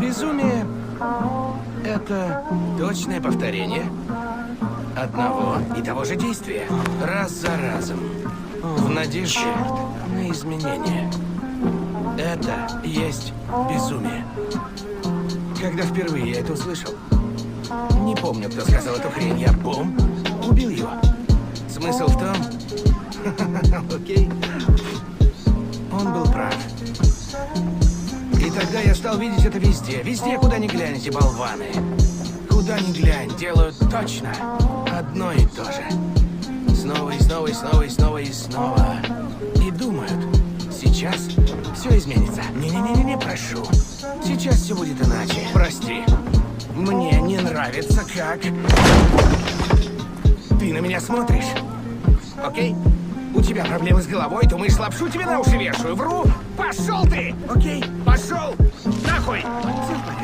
Безумие — это точное повторение одного и того же действия, раз за разом, в надежде на изменения. Это есть безумие. Когда впервые я это услышал, не помню, кто сказал эту хрень, я бум, убил его. Смысл в том... Окей. Он был прав. И тогда я стал видеть это везде. Везде, куда ни глянь, эти болваны. Куда ни глянь, делают точно одно и то же. Снова и снова и снова и снова и снова. И думают, сейчас все изменится. Не-не-не-не, прошу. Сейчас все будет иначе. Прости. Мне не нравится, как... Ты на меня смотришь. Окей? У тебя проблемы с головой, думаешь, лапшу тебе на уши вешаю? Вру! Пошел ты! Окей? Пошел! Нахуй! Все в порядке.